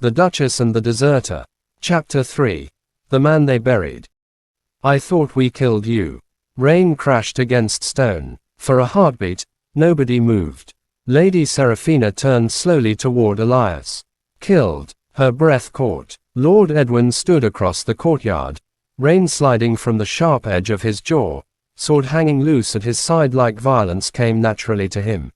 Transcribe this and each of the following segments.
The Duchess and the Deserter. Chapter 3. The Man They Buried. I thought we killed you. Rain crashed against stone. For a heartbeat, nobody moved. Lady Seraphina turned slowly toward Elias. Killed. Her breath caught. Lord Edwin stood across the courtyard, rain sliding from the sharp edge of his jaw, sword hanging loose at his side like violence came naturally to him.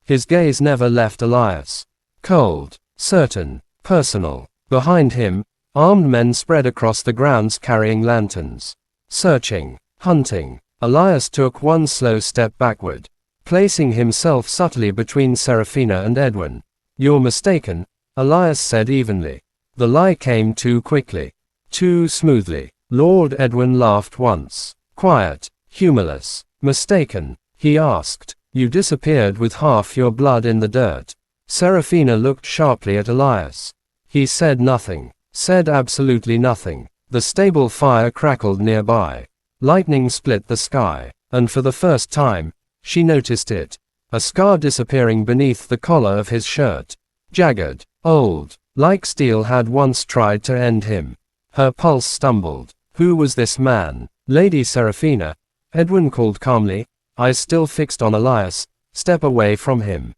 His gaze never left Elias. Cold, certain, personal. Behind him, armed men spread across the grounds carrying lanterns. Searching, hunting. Elias took one slow step backward, placing himself subtly between Seraphina and Edwin. You're mistaken, Elias said evenly. The lie came too quickly, too smoothly. Lord Edwin laughed once. Quiet, humorless. Mistaken? He asked. You disappeared with half your blood in the dirt. Seraphina looked sharply at Elias. He said nothing. Said absolutely nothing. The stable fire crackled nearby. Lightning split the sky, and for the first time, she noticed it. A scar disappearing beneath the collar of his shirt. Jagged, old, like steel had once tried to end him. Her pulse stumbled. Who was this man? Lady Seraphina, Edwin called calmly, eyes still fixed on Elias. Step away from him.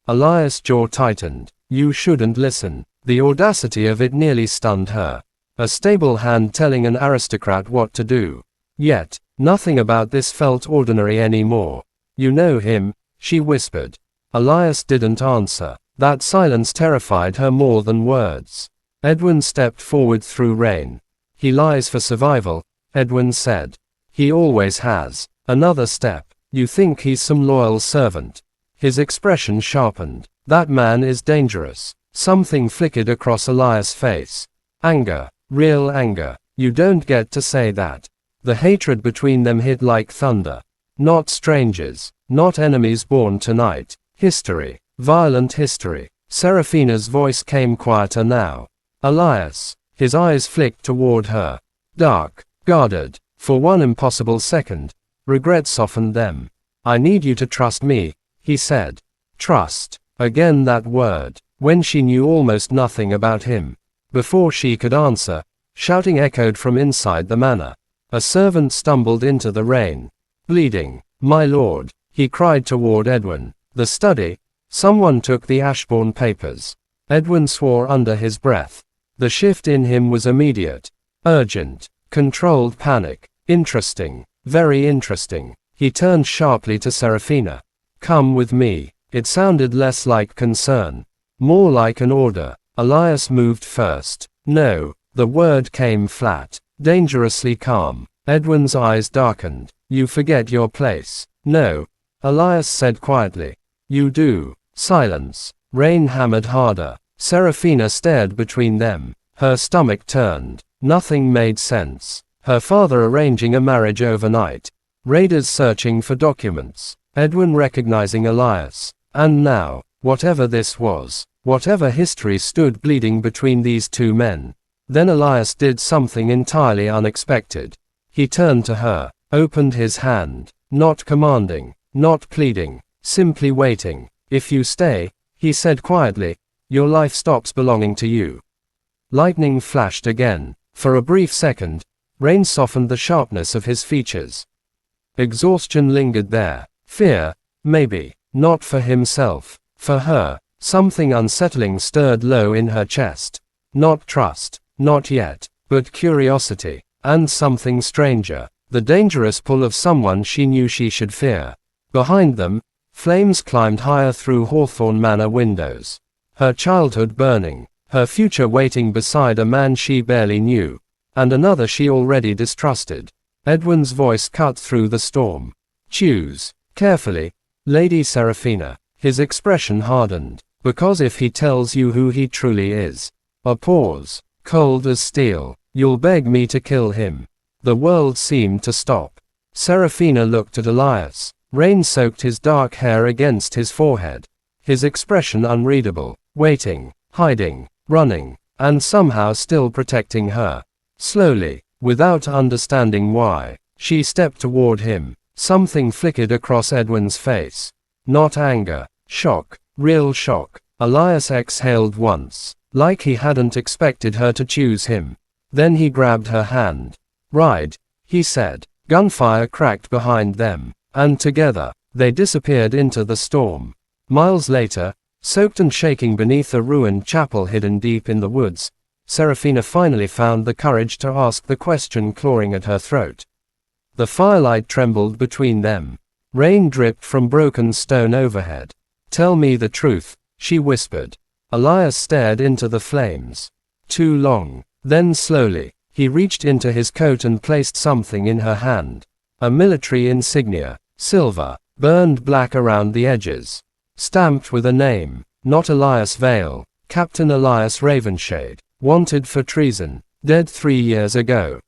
Elias' jaw tightened. You shouldn't listen. The audacity of it nearly stunned her. A stable hand telling an aristocrat what to do. Yet, nothing about this felt ordinary anymore. You know him, she whispered. Elias didn't answer. That silence terrified her more than words. Edwin stepped forward through rain. He lies for survival, Edwin said. He always has. Another step. You think he's some loyal servant. His expression sharpened. That man is dangerous. Something flickered across Elias' face. Anger. Real anger. You don't get to say that. The hatred between them hit like thunder. Not strangers. Not enemies born tonight. History. Violent history. Seraphina's voice came quieter now. Elias. His eyes flicked toward her. Dark. Guarded. For one impossible second, regret softened them. I need you to trust me, he said. Trust. Again that word. When she knew almost nothing about him. Before she could answer, shouting echoed from inside the manor. A servant stumbled into the rain. Bleeding. My lord, he cried toward Edwin. The study. Someone took the Ashbourne papers. Edwin swore under his breath. The shift in him was immediate. Urgent. Controlled panic. Interesting. Very interesting. He turned sharply to Seraphina. Come with me. It sounded less like concern. More like an order. Elias moved first. No. The word came flat. Dangerously calm. Edwin's eyes darkened. You forget your place. No. Elias said quietly. You do. Silence. Rain hammered harder. Seraphina stared between them. Her stomach turned. Nothing made sense. Her father arranging a marriage overnight. Raiders searching for documents. Edwin recognizing Elias. And now, whatever this was, whatever history stood bleeding between these two men. Then Elias did something entirely unexpected. He turned to her, opened his hand. Not commanding, not pleading, simply waiting. If you stay, he said quietly, your life stops belonging to you. Lightning flashed again. For a brief second, rain softened the sharpness of his features. Exhaustion lingered there. Fear, maybe, not for himself, for her. Something unsettling stirred low in her chest. Not trust, not yet, but curiosity, and something stranger. The dangerous pull of someone she knew she should fear. Behind them, flames climbed higher through Hawthorne Manor windows. Her childhood burning, her future waiting beside a man she barely knew, and another she already distrusted. Edwin's voice cut through the storm. Choose, carefully, Lady Seraphina. His expression hardened. Because if he tells you who he truly is. A pause, cold as steel. You'll beg me to kill him. The world seemed to stop. Seraphina looked at Elias. Rain soaked his dark hair against his forehead. His expression unreadable. Waiting, hiding, running, and somehow still protecting her. Slowly, without understanding why, she stepped toward him. Something flickered across Edwin's face. Not anger. Shock. Real shock. Elias exhaled once. like he hadn't expected her to choose him. Then he grabbed her hand. "Ride," he said. Gunfire cracked behind them, and together, they disappeared into the storm. Miles later, soaked and shaking beneath a ruined chapel hidden deep in the woods, Serafina finally found the courage to ask the question clawing at her throat. The firelight trembled between them. Rain dripped from broken stone overhead. "Tell me the truth," she whispered. Elias stared into the flames. Too long. Then slowly, he reached into his coat and placed something in her hand. A military insignia, silver, burned black around the edges. Stamped with a name, not Elias Vale, Captain Elias Ravenshade, wanted for treason, dead 3 years ago.